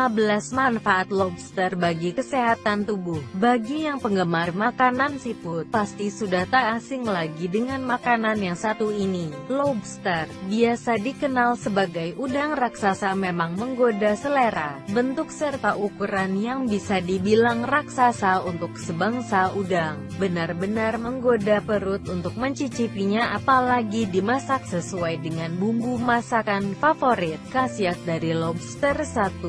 15 manfaat lobster bagi kesehatan tubuh. Bagi yang penggemar makanan seafood, pasti sudah tak asing lagi dengan makanan yang satu ini. Lobster, biasa dikenal sebagai udang raksasa, memang menggoda selera, bentuk serta ukuran yang bisa dibilang raksasa untuk sebangsa udang. Benar-benar menggoda perut untuk mencicipinya, apalagi dimasak sesuai dengan bumbu masakan favorit. Khasiat dari lobster: 1.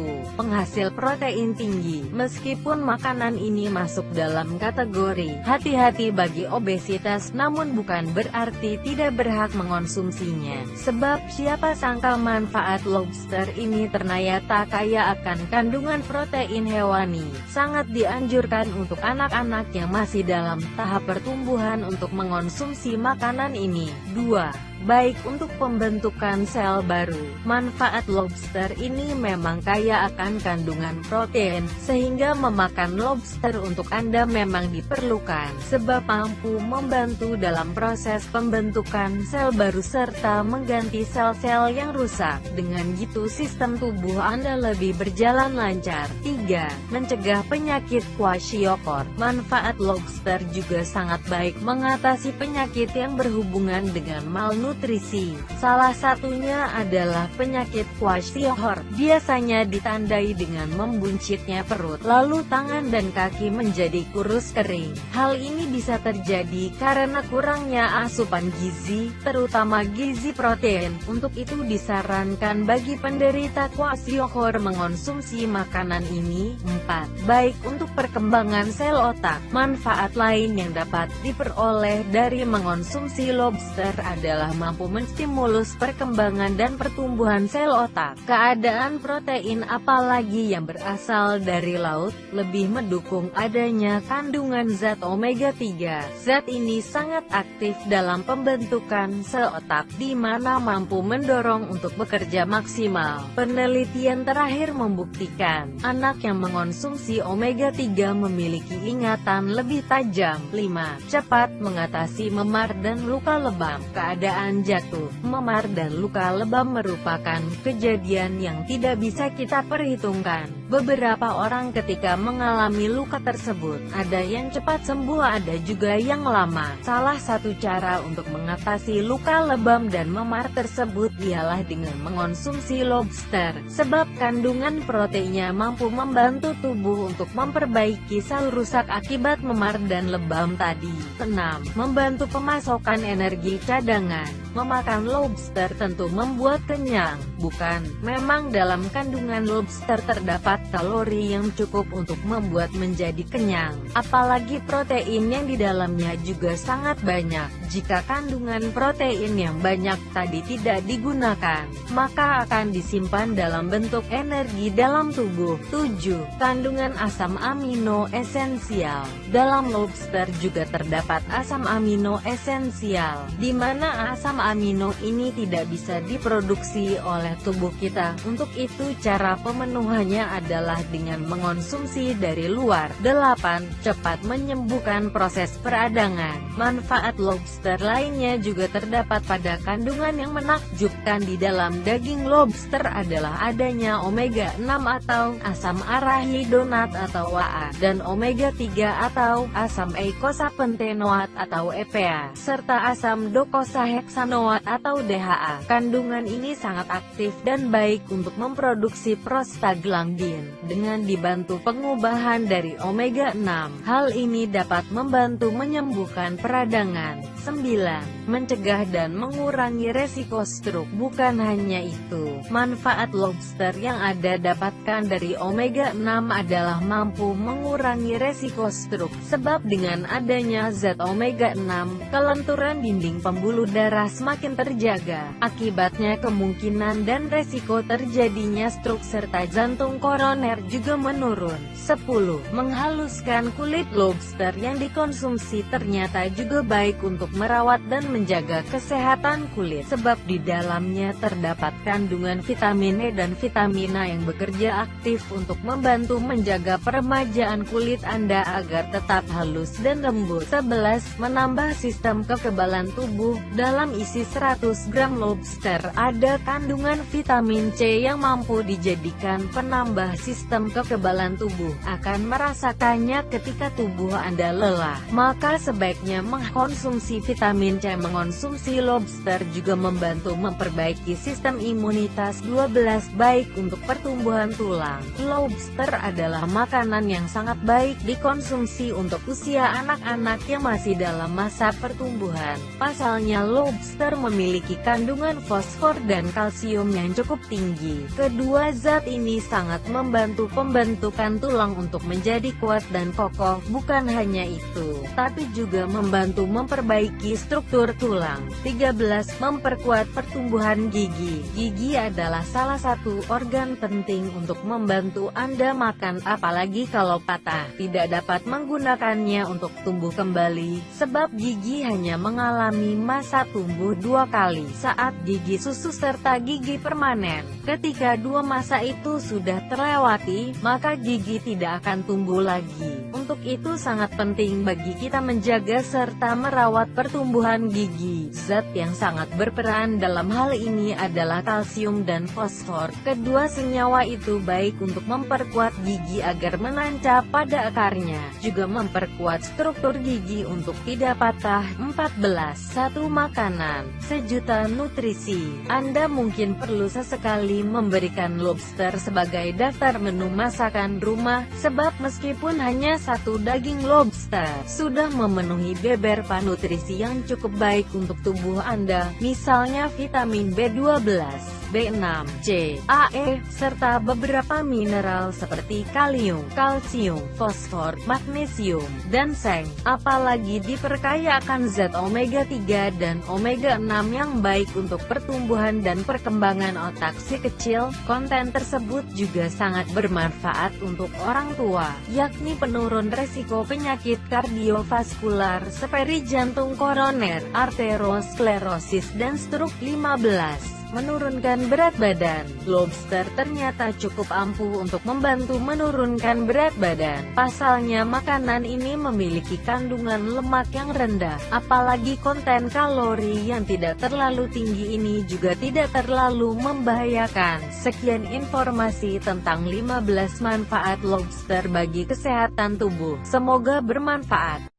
Penghasil protein tinggi. Meskipun makanan ini masuk dalam kategori hati-hati bagi obesitas, namun bukan berarti tidak berhak mengonsumsinya. Sebab siapa sangka manfaat lobster ini ternyata kaya akan kandungan protein hewani. Sangat dianjurkan untuk anak-anak yang masih dalam tahap pertumbuhan untuk mengonsumsi makanan ini. 2. Baik untuk pembentukan sel baru. Manfaat lobster ini memang kaya akan kandungan protein, sehingga memakan lobster untuk Anda memang diperlukan, sebab mampu membantu dalam proses pembentukan sel baru serta mengganti sel-sel yang rusak. Dengan gitu sistem tubuh Anda lebih berjalan lancar. 3. Mencegah penyakit kwashiorkor. Manfaat lobster juga sangat baik mengatasi penyakit yang berhubungan dengan malnutrisi. Salah satunya adalah penyakit kwashiorkor. Biasanya ditandai dengan membuncitnya perut, lalu tangan dan kaki menjadi kurus kering. Hal ini bisa terjadi karena kurangnya asupan gizi, terutama gizi protein. Untuk itu disarankan bagi penderita kwashiorkor mengonsumsi makanan ini. 4. Baik untuk perkembangan sel otak. Manfaat lain yang dapat diperoleh dari mengonsumsi lobster adalah mampu menstimulus perkembangan dan pertumbuhan sel otak. Keadaan protein, apalagi yang berasal dari laut, lebih mendukung adanya kandungan zat omega 3. Zat ini sangat aktif dalam pembentukan sel otak, di mana mampu mendorong untuk bekerja maksimal. Penelitian terakhir membuktikan, anak yang mengonsumsi omega 3 memiliki ingatan lebih tajam. 5. Cepat mengatasi memar dan luka lebam. Keadaan jatuh, memar dan luka lebam merupakan kejadian yang tidak bisa kita perhitungkan. Beberapa orang ketika mengalami luka tersebut, ada yang cepat sembuh, ada juga yang lama. Salah satu cara untuk mengatasi luka lebam dan memar tersebut ialah dengan mengonsumsi lobster, sebab kandungan proteinnya mampu membantu tubuh untuk memperbaiki sel rusak akibat memar dan lebam tadi. 6. Membantu pemasokan energi cadangan. Memakan lobster tentu membuat kenyang, bukan? Memang dalam kandungan lobster terdapat kalori yang cukup untuk membuat menjadi kenyang. Apalagi protein yang di dalamnya juga sangat banyak. Jika kandungan protein yang banyak tadi tidak digunakan, maka akan disimpan dalam bentuk energi dalam tubuh. 7. Kandungan asam amino esensial. Dalam lobster juga terdapat asam amino esensial, di mana asam amino ini tidak bisa diproduksi oleh tubuh kita. Untuk itu cara pemenuhannya adalah dengan mengonsumsi dari luar. 8. Cepat menyembuhkan proses peradangan. Manfaat lobster lainnya juga terdapat pada kandungan yang menakjubkan. Di dalam daging lobster adalah adanya omega 6 atau asam arachidonat atau AA, dan omega 3 atau asam eicosapentaenoat atau EPA, serta asam docosahexaenoat atau DHA. Kandungan ini sangat aktif dan baik untuk memproduksi prostaglandin. Dengan dibantu pengubahan dari omega 6, hal ini dapat membantu menyembuhkan peradangan. 9. Mencegah dan mengurangi resiko stroke. Bukan hanya itu, manfaat lobster yang Anda dapatkan dari omega 6 adalah mampu mengurangi resiko stroke, sebab dengan adanya zat omega 6, kelenturan dinding pembuluh darah semakin terjaga. Akibatnya kemungkinan dan resiko terjadinya stroke serta jantung koroner juga menurun. 10. Menghaluskan kulit. Lobster yang dikonsumsi ternyata juga baik untuk merawat dan menjaga kesehatan kulit, sebab di dalamnya terdapat kandungan vitamin E dan vitamin A yang bekerja aktif untuk membantu menjaga peremajaan kulit Anda agar tetap halus dan lembut. 11. Menambah sistem kekebalan tubuh. Dalam isi 100 gram lobster ada kandungan vitamin C yang mampu dijadikan penambah sistem kekebalan tubuh. Akan merasakannya ketika tubuh Anda lelah, maka sebaiknya mengkonsumsi vitamin C. Mengonsumsi lobster juga membantu memperbaiki sistem imunitas. 12. Baik untuk pertumbuhan tulang. Lobster adalah makanan yang sangat baik dikonsumsi untuk usia anak-anak yang masih dalam masa pertumbuhan. Pasalnya lobster memiliki kandungan fosfor dan kalsium yang cukup tinggi. Kedua zat ini sangat membantu pembentukan tulang untuk menjadi kuat dan kokoh. Bukan hanya itu, tapi juga membantu memperbaiki struktur tulang. 13. Memperkuat pertumbuhan gigi. Gigi adalah salah satu organ penting untuk membantu Anda makan, apalagi kalau patah. Tidak dapat menggunakannya untuk tumbuh kembali, sebab gigi hanya mengalami masa tumbuh 2 kali, saat gigi susu serta gigi permanen. Ketika 2 masa itu sudah terlewati, maka gigi tidak akan tumbuh lagi. Untuk itu sangat penting bagi kita menjaga serta merawat pertumbuhan gigi. Zat yang sangat berperan dalam hal ini adalah kalsium dan fosfor. Kedua senyawa itu baik untuk memperkuat gigi agar menancap pada akarnya, juga memperkuat struktur gigi untuk tidak patah. 14. Satu makanan, sejuta nutrisi. Anda mungkin perlu sesekali memberikan lobster sebagai daftar menu masakan rumah, sebab meskipun hanya satu daging lobster, sudah memenuhi beberapa nutrisi yang cukup baik untuk tubuh Anda, misalnya vitamin B12, B6, C, A, E, serta beberapa mineral seperti kalium, kalsium, fosfor, magnesium, dan seng. Apalagi diperkaya akan zat omega 3 dan omega 6 yang baik untuk pertumbuhan dan perkembangan otak si kecil. Konten tersebut juga sangat bermanfaat untuk orang tua, yakni penurun resiko penyakit kardiovaskular seperti jantung koroner, arteriosklerosis dan stroke. 15. Menurunkan berat badan. Lobster ternyata cukup ampuh untuk membantu menurunkan berat badan. Pasalnya makanan ini memiliki kandungan lemak yang rendah, apalagi konten kalori yang tidak terlalu tinggi ini juga tidak terlalu membahayakan. Sekian informasi tentang 15 manfaat lobster bagi kesehatan tubuh. Semoga bermanfaat.